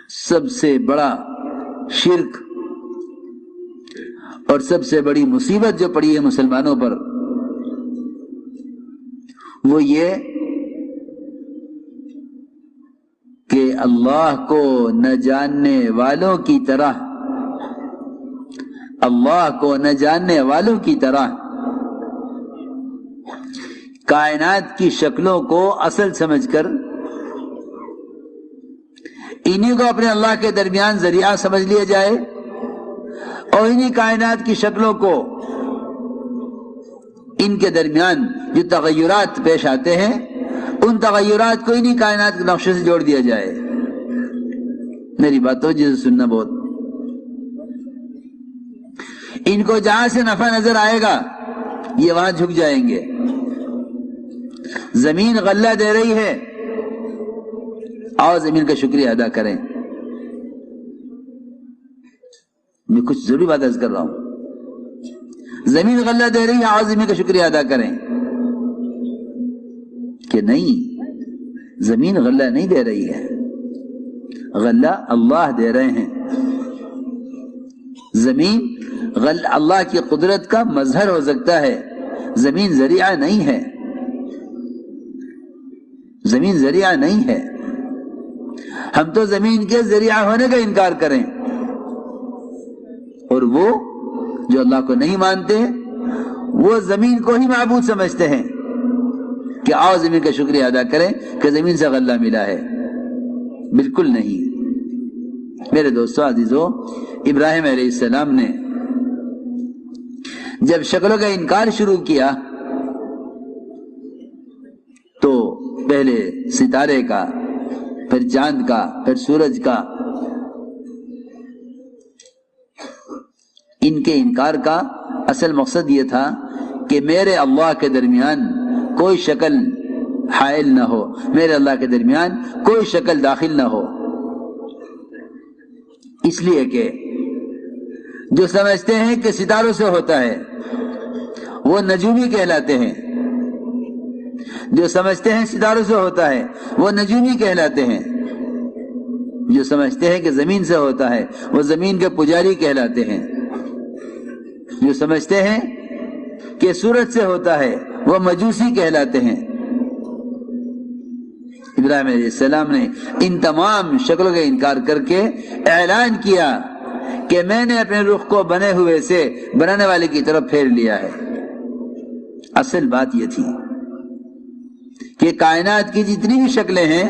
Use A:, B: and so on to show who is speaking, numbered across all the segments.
A: سب سے بڑا شرک اور سب سے بڑی مصیبت جو پڑی ہے مسلمانوں پر وہ یہ کہ اللہ کو نہ جاننے والوں کی طرح کائنات کی شکلوں کو اصل سمجھ کر انہی کو اپنے اللہ کے درمیان ذریعہ سمجھ لیا جائے اور انہی کائنات کی شکلوں کو ان کے درمیان جو تغیرات پیش آتے ہیں ان تغیرات کو انہی کائنات کے نقشے سے جوڑ دیا جائے۔ میری بات تو جسے سننا بہت، ان کو جہاں سے نفع نظر آئے گا یہ وہاں جھک جائیں گے۔ زمین غلہ دے رہی ہے، آؤ زمین کا شکریہ ادا کریں۔ میں کچھ ضروری بات عرض کر رہا ہوں، زمین غلہ دے رہی ہے، آؤ زمین کا شکریہ ادا کریں کہ نہیں، زمین غلہ نہیں دے رہی ہے، غلہ اللہ دے رہے ہیں۔ زمین اللہ کی قدرت کا مظہر ہو سکتا ہے، زمین ذریعہ نہیں ہے، زمین ذریعہ نہیں ہے۔ ہم تو زمین کے ذریعہ ہونے کا انکار کریں اور وہ جو اللہ کو نہیں مانتے وہ زمین کو ہی معبود سمجھتے ہیں کہ آؤ زمین کا شکریہ ادا کریں کہ زمین سے غلہ ملا ہے۔ بالکل نہیں۔ میرے دوستو عزیزو، ابراہیم علیہ السلام نے جب شکلوں کا انکار شروع کیا تو پہلے ستارے کا، پھر چاند کا، پھر سورج کا، ان کے انکار کا اصل مقصد یہ تھا کہ میرے اللہ کے درمیان کوئی شکل حائل نہ ہو، میرے اللہ کے درمیان کوئی شکل داخل نہ ہو۔ اس لیے کہ جو سمجھتے ہیں کہ ستاروں سے ہوتا ہے وہ نجومی کہلاتے ہیں، جو سمجھتے ہیں ستاروں سے ہوتا ہے وہ نجومی کہلاتے ہیں، جو سمجھتے ہیں کہ زمین سے ہوتا ہے وہ زمین کے پجاری کہلاتے ہیں، جو سمجھتے ہیں کہ سورج سے ہوتا ہے وہ مجوسی کہلاتے ہیں۔ ابراہیم علیہ السلام نے ان تمام شکلوں کا انکار کر کے اعلان کیا کہ میں نے اپنے رخ کو بنے ہوئے سے بنانے والے کی طرف پھیر لیا ہے۔ اصل بات یہ تھی کہ کائنات کی جتنی بھی شکلیں ہیں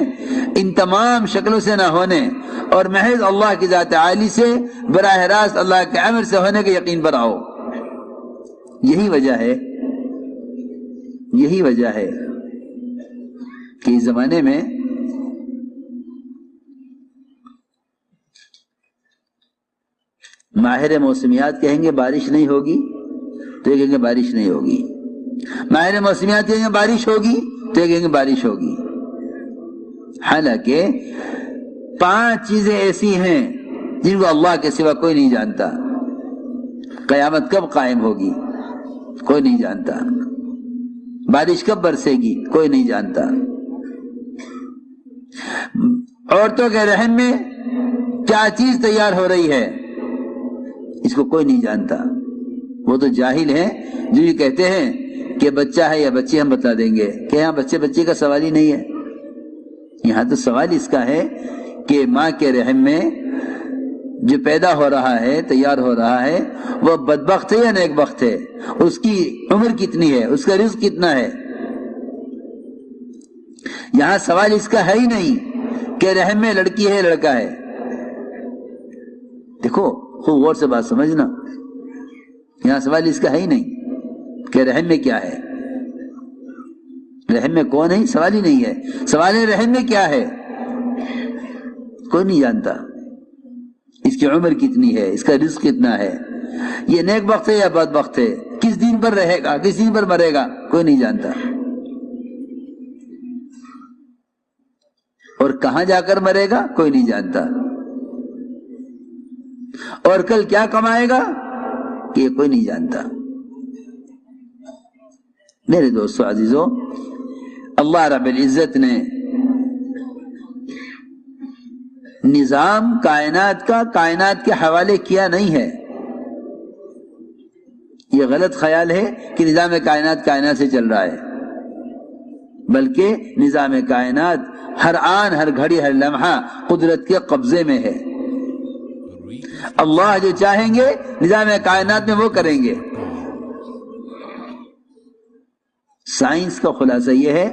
A: ان تمام شکلوں سے نہ ہونے اور محض اللہ کی ذات عالی سے براہ راست اللہ کے امر سے ہونے کے یقین پر آؤ۔ یہی وجہ ہے کہ اس زمانے میں ماہر موسمیات کہیں گے بارش نہیں ہوگی تو یہ کہیں گے بارش نہیں ہوگی، ماہر موسمیات کہیں گے بارش ہوگی تو یہ کہیں گے بارش ہوگی۔ حالانکہ 5 چیزیں ایسی ہیں جن کو اللہ کے سوا کوئی نہیں جانتا۔ قیامت کب قائم ہوگی کوئی نہیں جانتا، بارش کب برسے گی کوئی نہیں جانتا، عورتوں کے رحم میں کیا چیز تیار ہو رہی ہے اس کو کوئی نہیں جانتا۔ وہ تو جاہل ہیں جو یہ کہتے ہیں کہ بچہ ہے یا بچی، ہم بتا دیں گے کہ یہاں بچے کا سوال ہی نہیں ہے، یہاں تو سوال اس کا ہے کہ ماں کے رحم میں جو پیدا ہو رہا ہے، تیار ہو رہا ہے، وہ بدبخت ہے یا نیک بخت ہے، اس کی عمر کتنی ہے، اس کا رزق کتنا ہے۔ یہاں سوال اس کا ہے ہی نہیں کہ رحم میں لڑکی ہے لڑکا ہے۔ دیکھو خوب غور سے بات سمجھنا، یہاں سوال اس کا ہے ہی نہیں کہ رحم میں کیا ہے، رحم میں کون ہے، سوال ہی نہیں ہے۔ سوال ہے رحم میں کیا ہے، کوئی نہیں جانتا، اس کی عمر کتنی ہے، اس کا رزق کتنا ہے، یہ نیک بخت ہے یا بد بخت ہے، کس دین پر رہے گا، کس دین پر مرے گا، کوئی نہیں جانتا۔ اور کہاں جا کر مرے گا کوئی نہیں جانتا، اور کل کیا کمائے گا کہ یہ کوئی نہیں جانتا۔ میرے دوستو عزیزو، اللہ رب العزت نے نظام کائنات کا کائنات کے حوالے کیا نہیں ہے۔ یہ غلط خیال ہے کہ نظام کائنات کائنات سے چل رہا ہے، بلکہ نظام کائنات ہر آن ہر گھڑی ہر لمحہ قدرت کے قبضے میں ہے۔ اللہ جو چاہیں گے نظام کائنات میں وہ کریں گے۔ سائنس کا خلاصہ یہ ہے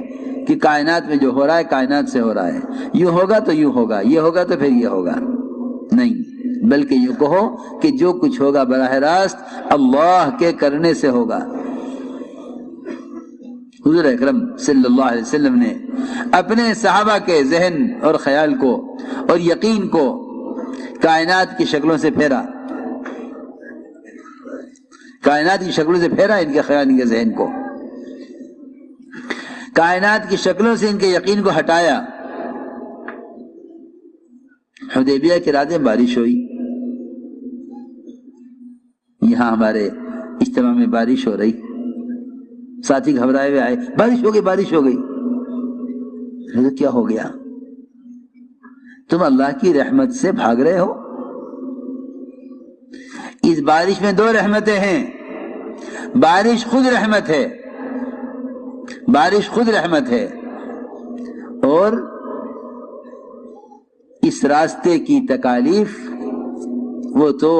A: کہ کائنات میں جو ہو رہا ہے کائنات سے ہو رہا ہے، یوں ہوگا تو یوں ہوگا، یہ ہوگا تو پھر یہ ہوگا، نہیں، بلکہ یوں کہو کہ جو کچھ ہوگا براہ راست اللہ کے کرنے سے ہوگا۔ حضور اکرم صلی اللہ علیہ وسلم نے اپنے صحابہ کے ذہن اور خیال کو اور یقین کو کائنات کی شکلوں سے پھیرا، کائنات کی شکلوں سے پھیرا ان کے خیال، ان کے ذہن کو، کائنات کی شکلوں سے ان کے یقین کو ہٹایا۔ حدیبیہ کے راستے میں بارش ہوئی، یہاں ہمارے اجتماع میں بارش ہو رہی، ساتھی گھبرائے ہوئے آئے، بارش ہو گئی، بارش ہو گئی۔ تو کیا ہو گیا؟ تم اللہ کی رحمت سے بھاگ رہے ہو؟ اس بارش میں دو رحمتیں ہیں، بارش خود رحمت ہے، بارش خود رحمت ہے، اور اس راستے کی تکالیف، وہ تو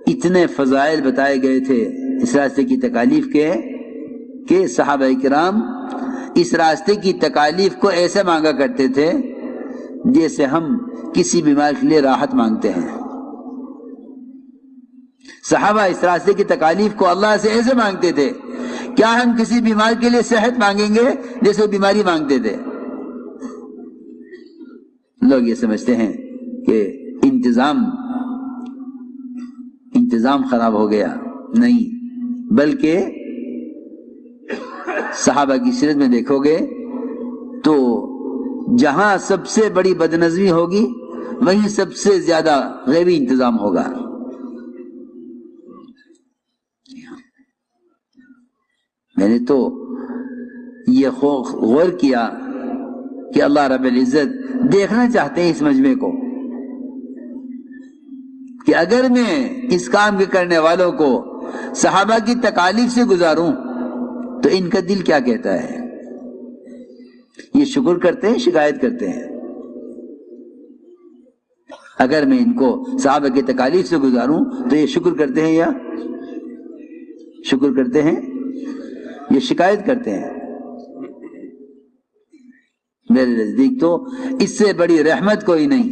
A: اتنے فضائل بتائے گئے تھے اس راستے کی تکالیف کے کہ صحابہ کرام اس راستے کی تکالیف کو ایسے مانگا کرتے تھے جیسے ہم کسی بیمار کے لیے راحت مانگتے ہیں۔ صحابہ اس راستے کی تکالیف کو اللہ سے ایسے مانگتے تھے، کیا ہم کسی بیمار کے لیے صحت مانگیں گے جیسے وہ بیماری مانگتے تھے؟ لوگ یہ سمجھتے ہیں کہ انتظام خراب ہو گیا، نہیں، بلکہ صحابہ کی سیرت میں دیکھو گے تو جہاں سب سے بڑی بدنظمی ہوگی وہیں سب سے زیادہ غیبی انتظام ہوگا۔ میں نے تو یہ غور کیا کہ اللہ رب العزت دیکھنا چاہتے ہیں اس مجمع کو کہ اگر میں اس کام کے کرنے والوں کو صحابہ کی تکالیف سے گزاروں تو ان کا دل کیا کہتا ہے؟ یہ شکر کرتے ہیں، شکایت کرتے ہیں؟ اگر میں ان کو صحابہ کی تکالیف سے گزاروں تو یہ شکر کرتے ہیں یا شکر کرتے ہیں، یہ شکایت کرتے ہیں؟ میرے نزدیک تو اس سے بڑی رحمت کوئی نہیں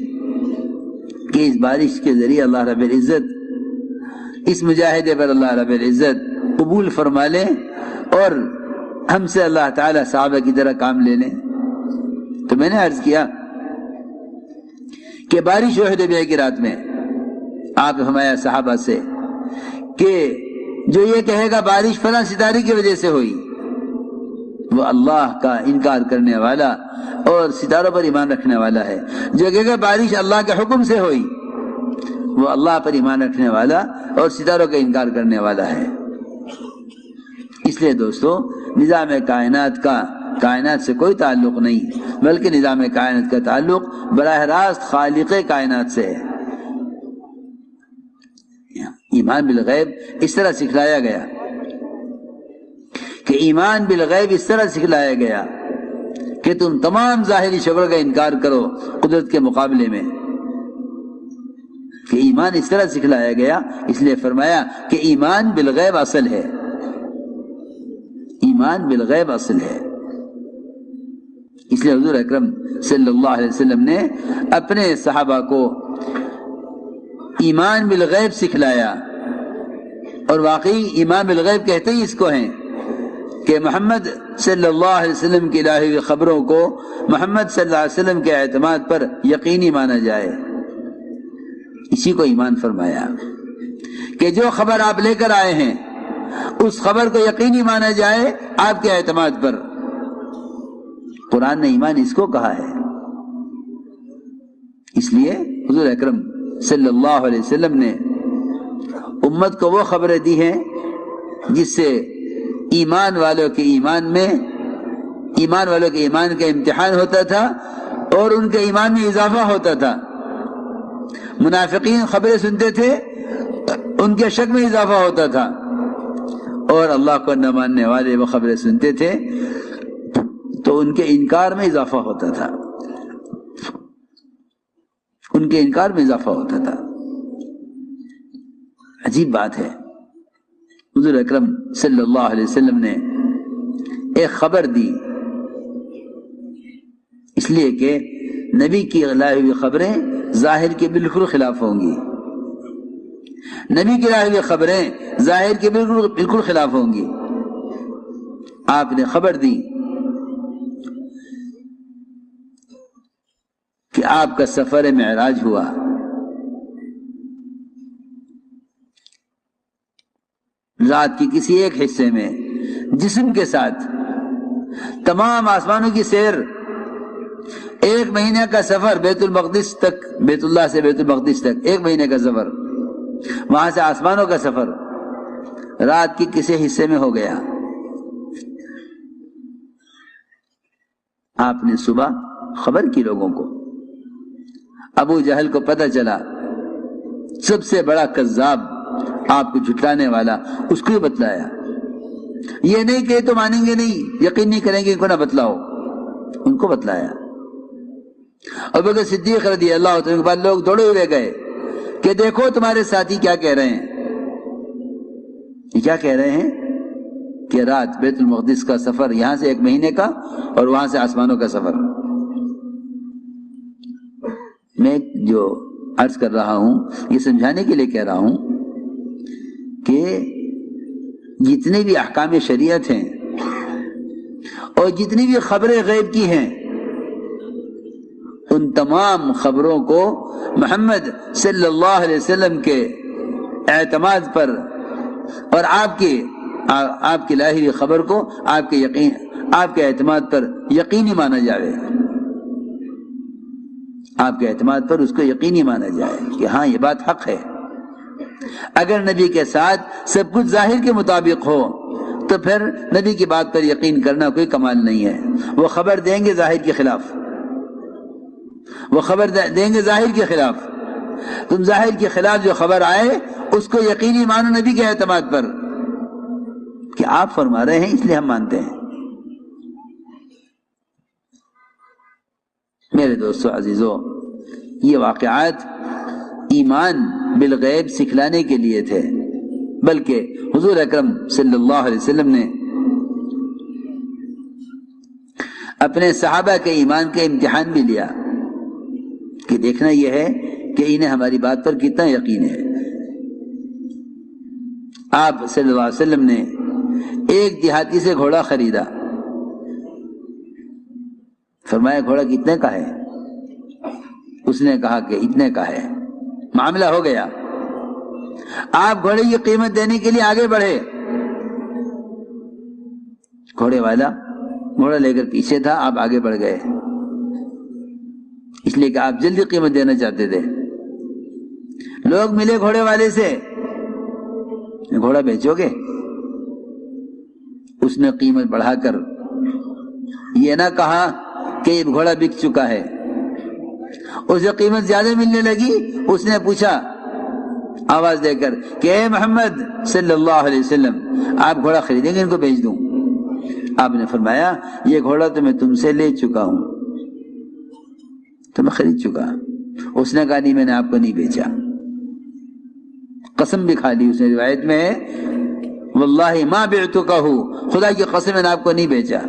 A: کہ اس بارش کے ذریعے اللہ رب العزت اس مجاہدے پر اللہ رب العزت قبول فرما لیں اور ہم سے اللہ تعالی صحابہ کی طرح کام لے لیں۔ تو میں نے عرض کیا کہ بارش ہوئی حدیبیہ کی رات میں، آپ نے فرمایا صحابہ سے کہ جو یہ کہے گا بارش فلاں ستارے کی وجہ سے ہوئی، وہ اللہ کا انکار کرنے والا اور ستاروں پر ایمان رکھنے والا ہے۔ جو کہے گا بارش اللہ کے حکم سے ہوئی، وہ اللہ پر ایمان رکھنے والا اور ستاروں کا انکار کرنے والا ہے۔ اس لیے دوستو، نظام کائنات کا کائنات سے کوئی تعلق نہیں، بلکہ نظام کائنات کا تعلق براہ راست خالق کائنات سے ہے۔ ایمان بالغیب اس طرح سکھلایا گیا کہ ایمان بالغیب اس طرح سکھلایا گیا کہ تم تمام ظاہری شکل کا انکار کرو قدرت کے مقابلے میں، کہ ایمان اس طرح سکھلایا گیا۔ اس لیے فرمایا کہ ایمان بالغیب اصل ہے، ایمان بالغیب اصل ہے۔ اس لیے حضور اکرم صلی اللہ علیہ وسلم نے اپنے صحابہ کو ایمان بالغیب سکھلایا، اور واقعی ایمان بالغیب کہتے ہی اس کو ہیں کہ محمد صلی اللہ علیہ وسلم کی الہی ہوئی خبروں کو محمد صلی اللہ علیہ وسلم کے اعتماد پر یقینی مانا جائے، اسی کو ایمان فرمایا کہ جو خبر آپ لے کر آئے ہیں اس خبر کو یقینی مانا جائے آپ کے اعتماد پر۔ قرآن نے ایمان اس کو کہا ہے۔ اس لیے حضور اکرم صلی اللہ علیہ وسلم نے امت کو وہ خبریں دی ہیں جس سے ایمان والوں کے ایمان کا امتحان ہوتا تھا، اور ان کے ایمان میں اضافہ ہوتا تھا. منافقین خبریں سنتے تھے، ان کے شک میں اضافہ ہوتا تھا، اور اللہ کو نہ ماننے والے وہ خبریں سنتے تھے تو ان کے انکار میں اضافہ ہوتا تھا، ان کے انکار میں اضافہ ہوتا تھا. عجیب بات ہے. حضور اکرم صلی اللہ علیہ وسلم نے ایک خبر دی، اس لیے کہ نبی کی لائی ہوئی خبریں ظاہر کے بالکل خلاف ہوں گی. نبی کی لائی ہوئی خبریں ظاہر کے بالکل خلاف ہوں گی. آپ نے خبر دی کہ آپ کا سفر معراج ہوا. رات کی کسی ایک حصے میں جسم کے ساتھ تمام آسمانوں کی سیر، 1 مہینے کا سفر بیت المقدس تک، بیت اللہ سے بیت المقدس تک 1 مہینے کا سفر، وہاں سے آسمانوں کا سفر رات کی کسی حصے میں ہو گیا. آپ نے صبح خبر کی لوگوں کو. ابو جہل کو پتہ چلا، سب سے بڑا کذاب، آپ کو جھٹلانے والا، اس کو ہی بتلایا. یہ نہیں کہ تو مانیں گے نہیں، یقین نہیں کریں گے، ان کو نہ بتلاؤ، ان کو بتلایا. ابو بکر صدیق رضی اللہ عنہ کے بعد لوگ دوڑے ہوئے گئے کہ دیکھو تمہارے ساتھی کیا کہہ رہے ہیں. یہ کیا کہہ رہے ہیں کہ رات بیت المقدس کا سفر، یہاں سے 1 مہینے کا، اور وہاں سے آسمانوں کا سفر. میں جو عرض کر رہا ہوں یہ سمجھانے کے لیے کہہ رہا ہوں کہ جتنے بھی احکام شریعت ہیں اور جتنی بھی خبریں غیب کی ہیں، ان تمام خبروں کو محمد صلی اللہ علیہ وسلم کے اعتماد پر اور آپ کی لائی ہوئی خبر کو آپ کے اعتماد پر یقینی مانا جائے. آپ کے اعتماد پر اس کو یقینی مانا جائے کہ ہاں یہ بات حق ہے. اگر نبی کے ساتھ سب کچھ ظاہر کے مطابق ہو تو پھر نبی کی بات پر یقین کرنا کوئی کمال نہیں ہے. وہ خبر دیں گے ظاہر کے خلاف، وہ خبر دیں گے ظاہر کے خلاف. تم ظاہر کے خلاف جو خبر آئے اس کو یقینی مانو نبی کے اعتماد پر کہ آپ فرما رہے ہیں اس لیے ہم مانتے ہیں. میرے دوستو عزیزو، یہ واقعات ایمان بالغیب سکھلانے کے لیے تھے، بلکہ حضور اکرم صلی اللہ علیہ وسلم نے اپنے صحابہ کے ایمان کا امتحان بھی لیا کہ دیکھنا یہ ہے کہ انہیں ہماری بات پر کتنا یقین ہے. آپ صلی اللہ علیہ وسلم نے ایک دیہاتی سے گھوڑا خریدا. فرمایا گھوڑا کتنے کا ہے؟ اس نے کہا کہ اتنے کا ہے. معاملہ ہو گیا. آپ گھوڑے کی قیمت دینے کے لیے آگے بڑھے. گھوڑے والا گھوڑا لے کر پیچھے تھا، آپ آگے بڑھ گئے اس لیے کہ آپ جلدی قیمت دینا چاہتے تھے. لوگ ملے گھوڑے والے سے، گھوڑا بیچو گے؟ اس نے قیمت بڑھا کر یہ نہ کہا کہ یہ گھوڑا بک چکا ہے. اسے قیمت زیادہ ملنے لگی. اس نے پوچھا آواز دے کر کہ اے محمد صلی اللہ علیہ وسلم، آپ گھوڑا خریدیں گے ان کو بیچ دوں؟ آپ نے فرمایا یہ گھوڑا تو میں تم سے لے چکا ہوں، تو میں خرید چکا. اس نے کہا نہیں، میں نے آپ کو نہیں بیچا. قسم بھی کھا لی اس نے. روایت میں ہے واللہ ما بعتکہ، خدا کی قسم میں نے آپ کو نہیں بیچا.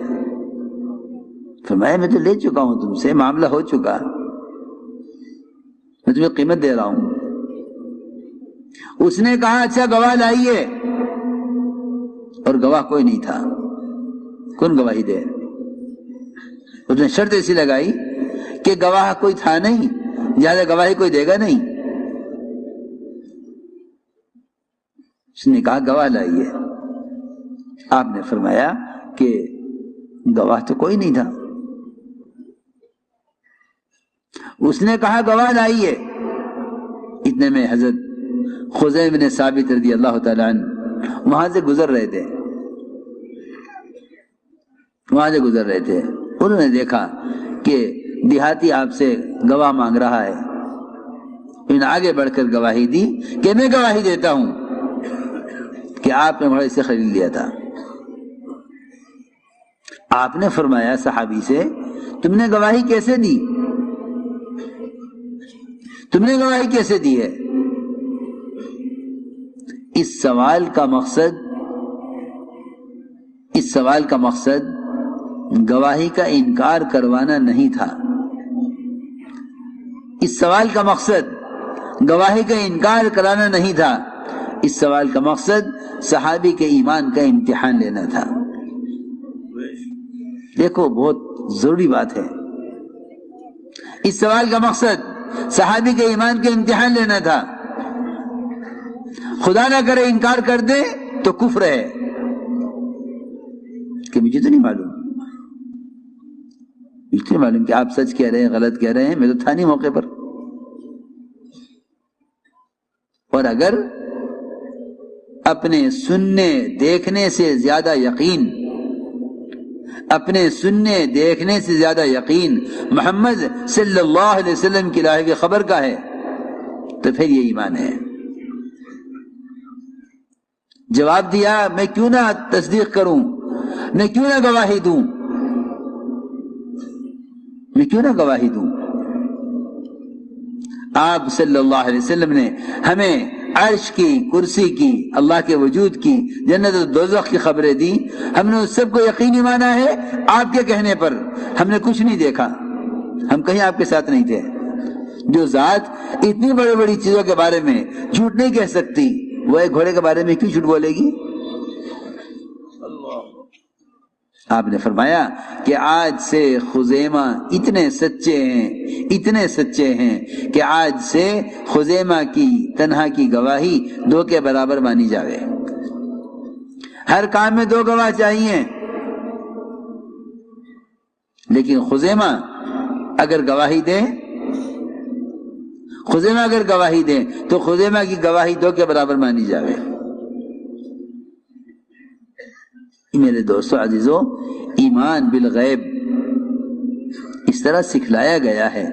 A: فرمایا میں تو لے چکا ہوں تم سے، معاملہ ہو چکا، میں تمہیں قیمت دے رہا ہوں. اس نے کہا اچھا گواہ لائیے، اور گواہ کوئی نہیں تھا. کون گواہی دے؟ اس نے شرط ایسی لگائی کہ گواہ کوئی تھا نہیں، زیادہ گواہی کوئی دے گا نہیں. اس نے کہا گواہ لائیے. آپ نے فرمایا کہ گواہ تو کوئی نہیں تھا. اس نے کہا گواہ لائیے. اتنے میں حضرت خزیم بن ثابت رضی اللہ تعالی عنہ وہاں سے گزر رہے تھے. انہوں نے دیکھا کہ دیہاتی آپ سے گواہ مانگ رہا ہے. انہوں نے آگے بڑھ کر گواہی دی کہ میں گواہی دیتا ہوں کہ آپ نے گھوڑا اسے خرید لیا تھا. آپ نے فرمایا صحابی سے تم نے گواہی کیسے دی؟ تم نے گواہی کیسے دی ہے؟ اس سوال کا مقصد گواہی کا انکار کروانا نہیں تھا. اس سوال کا مقصد گواہی کا انکار کرانا نہیں تھا. اس سوال کا مقصد صحابی کے ایمان کا امتحان لینا تھا. دیکھو بہت ضروری بات ہے. اس سوال کا مقصد صحابی کے ایمان کا امتحان لینا تھا. خدا نہ کرے انکار کر دے تو کفر ہے کہ مجھے تو نہیں معلوم کہ آپ سچ کہہ رہے ہیں غلط کہہ رہے ہیں، میں تو تھا نہیں موقع پر. اور اگر اپنے سننے دیکھنے سے زیادہ یقین محمد صلی اللہ علیہ وسلم کی لائی ہوئی خبر کا ہے تو پھر یہ ایمان ہے. جواب دیا میں کیوں نہ تصدیق کروں، میں کیوں نہ گواہی دوں. آپ صلی اللہ علیہ وسلم نے ہمیں عرش کی، کرسی کی، اللہ کے وجود کی، جنت و دوزخ کی خبریں دی. ہم نے اس سب کو یقینی مانا ہے. آپ کے کہنے پر ہم نے کچھ نہیں دیکھا، ہم کہیں آپ کے ساتھ نہیں تھے. جو ذات اتنی بڑی بڑی چیزوں کے بارے میں جھوٹ نہیں کہہ سکتی وہ ایک گھوڑے کے بارے میں کیوں جھوٹ بولے گی؟ آپ نے فرمایا کہ آج سے خزیمہ اتنے سچے ہیں کہ آج سے خزیمہ کی تنہا کی گواہی 2 کے برابر مانی جاوے. ہر کام میں 2 گواہ چاہیے، لیکن خزیمہ اگر گواہی دے تو خزیمہ کی گواہی 2 کے برابر مانی جاوے. میرے دوستو عزیزو، ایمان بالغیب اس طرح سکھلایا گیا ہے.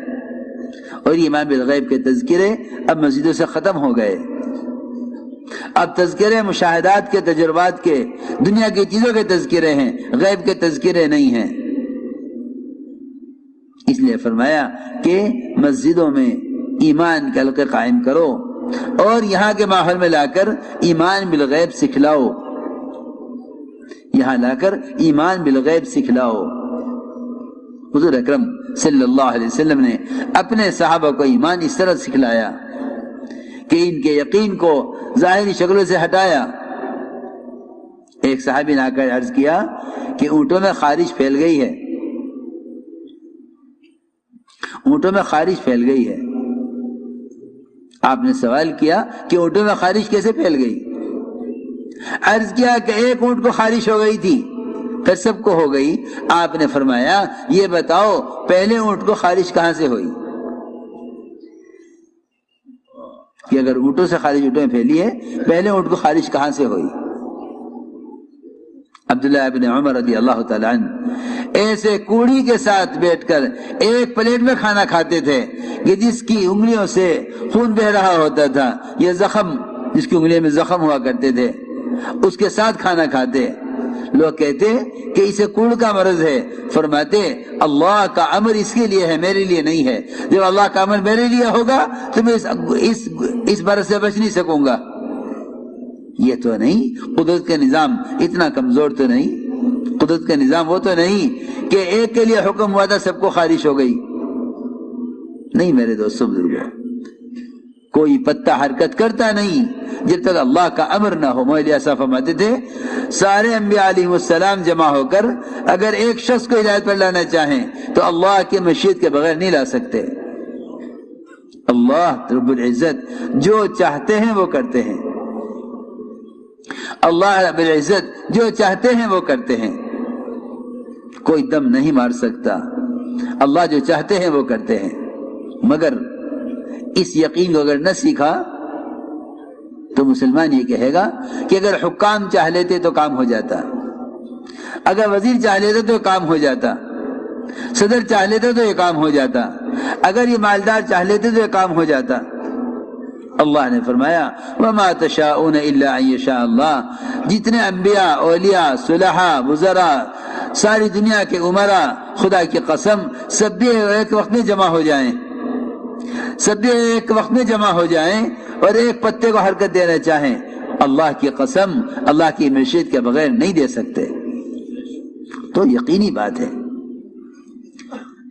A: اور ایمان بالغیب کے تذکرے اب مسجدوں سے ختم ہو گئے. اب تذکرے مشاہدات کے، تجربات کے، دنیا کی چیزوں کے تذکرے ہیں، غیب کے تذکرے نہیں ہیں. اس لیے فرمایا کہ مسجدوں میں ایمان کے حلقے قائم کرو اور یہاں کے ماحول میں لا کر ایمان بالغیب سکھلاؤ. حضور اکرم صلی اللہ علیہ وسلم نے اپنے صحابہ کو ایمان اس طرح سکھلایا کہ ان کے یقین کو ظاہری شکلوں سے ہٹایا. ایک صحابی نے آ کر عرض کیا کہ اونٹوں میں خارش پھیل گئی ہے. آپ نے سوال کیا کہ اونٹوں میں خارش کیسے پھیل گئی؟ عرض کیا کہ ایک اونٹ کو خارش ہو گئی تھی، پھر سب کو ہو گئی. آپ نے فرمایا یہ بتاؤ پہلے اونٹ کو خارش کہاں سے ہوئی؟ کہ اگر اونٹوں سے خارش اونٹوں میں پھیلی ہے، پہلے اونٹ کو خارش کہاں سے ہوئی؟ عبداللہ ابن عمر رضی اللہ تعالیٰ عنہ ایسے کوڑی کے ساتھ بیٹھ کر ایک پلیٹ میں کھانا کھاتے تھے کہ جس کی انگلیوں سے خون بہ رہا ہوتا تھا، یہ زخم جس کی انگلیوں میں زخم ہوا کرتے تھے اس کے ساتھ کھانا کھاتے. لوگ کہتے کہ اسے کوڑ کا مرض ہے. فرماتے اللہ کا امر اس کے لیے ہے، میرے لیے نہیں ہے. جب اللہ کا امر میرے لیے ہوگا تو میں اس مرض سے بچ نہیں سکوں گا. یہ تو نہیں قدرت کا نظام اتنا کمزور تو نہیں، قدرت کا نظام وہ تو نہیں کہ ایک کے لیے حکم ہوا تھا سب کو خارش ہو گئی. نہیں میرے دوستو بزرگوں، کوئی پتا حرکت کرتا نہیں جب تک اللہ کا امر نہ ہو. مولانا صاحب فرماتے تھے سارے انبیاء علیہ السلام جمع ہو کر اگر ایک شخص کو ہدایت پر لانا چاہیں تو اللہ کی مشیت کے بغیر نہیں لا سکتے. اللہ رب العزت جو چاہتے ہیں وہ کرتے ہیں. اللہ رب العزت جو چاہتے ہیں وہ کرتے ہیں. کوئی دم نہیں مار سکتا. اللہ جو چاہتے ہیں وہ کرتے ہیں. مگر اس یقین کو اگر نہ سیکھا تو مسلمان یہ کہے گا کہ اگر حکام چاہ لیتے تو کام ہو جاتا، اگر وزیر چاہ لیتے تو کام ہو جاتا. صدر چاہ لیتے تو یہ کام ہو جاتا، اگر یہ مالدار چاہ لیتے تو یہ کام ہو جاتا۔ اللہ نے فرمایا وما تشاءون الا ان یشاء اللہ، جتنے انبیاء، اولیاء، صلحاء، وزراء، ساری دنیا کے عمراء، خدا کی قسم سب بھی ایک وقت میں جمع ہو جائیں، سب بھی ایک وقت میں جمع ہو جائیں اور ایک پتے کو حرکت دینا چاہیں، اللہ کی قسم اللہ کی مشیت کے بغیر نہیں دے سکتے۔ تو یقینی بات ہے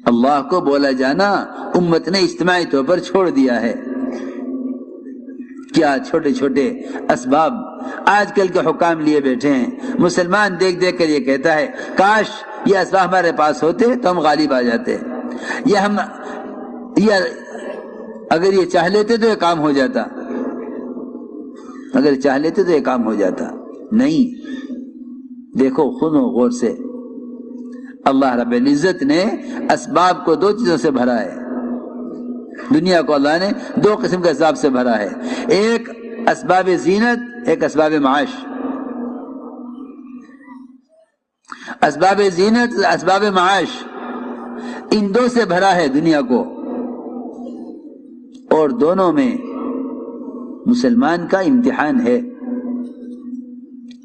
A: اللہ کو بولا جانا امت نے اجتماعی طور پر چھوڑ دیا ہے۔ کیا چھوٹے چھوٹے اسباب آج کل کے حکام لیے بیٹھے ہیں، مسلمان دیکھ دیکھ کر یہ کہتا ہے کاش یہ اسباب ہمارے پاس ہوتے تو ہم غالب آ جاتے، یہ اگر یہ چاہ لیتے تو یہ کام ہو جاتا، اگر چاہ لیتے تو یہ کام ہو جاتا۔ نہیں، دیکھو خود و غور سے اللہ رب العزت نے اسباب کو دو چیزوں سے بھرا ہے، دنیا کو اللہ نے دو قسم کے اسباب سے بھرا ہے، ایک اسباب زینت، ایک اسباب معاش۔ اسباب زینت، اسباب معاش، ان دو سے بھرا ہے دنیا کو، اور دونوں میں مسلمان کا امتحان ہے۔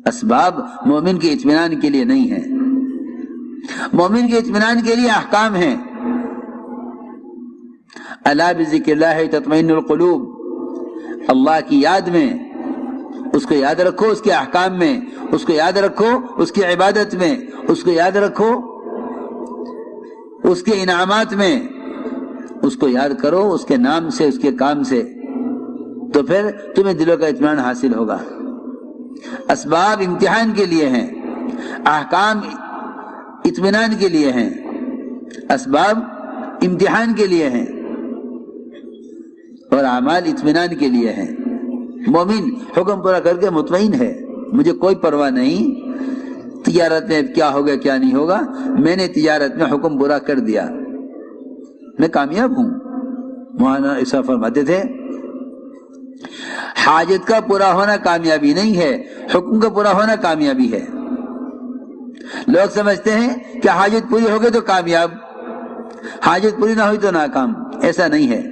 A: اسباب مومن کے اطمینان کے لیے نہیں ہیں، مومن کے اطمینان کے لیے احکام ہیں۔ الا بذکر اللہ تطمئن القلوب، اللہ کی یاد میں اس کو یاد رکھو، اس کے احکام میں اس کو یاد رکھو، اس کی عبادت میں اس کو یاد رکھو، اس کے انعامات میں اس کو یاد کرو، اس کے نام سے، اس کے کام سے، تو پھر تمہیں دلوں کا اطمینان حاصل ہوگا۔ اسباب امتحان کے لیے ہیں، احکام اطمینان کے لیے ہیں، اسباب امتحان کے لیے ہیں اور اعمال اطمینان کے لیے ہیں۔ مومن حکم پورا کر کے مطمئن ہے، مجھے کوئی پرواہ نہیں تجارت میں کیا ہوگا کیا نہیں ہوگا، میں نے تجارت میں حکم پورا کر دیا، میں کامیاب ہوں۔ مولانا ایسا فرماتے تھے حاجت کا پورا ہونا کامیابی نہیں ہے، حکم کا پورا ہونا کامیابی ہے۔ لوگ سمجھتے ہیں کہ حاجت پوری ہوگی تو کامیاب، حاجت پوری نہ ہوئی تو ناکام، ایسا نہیں ہے۔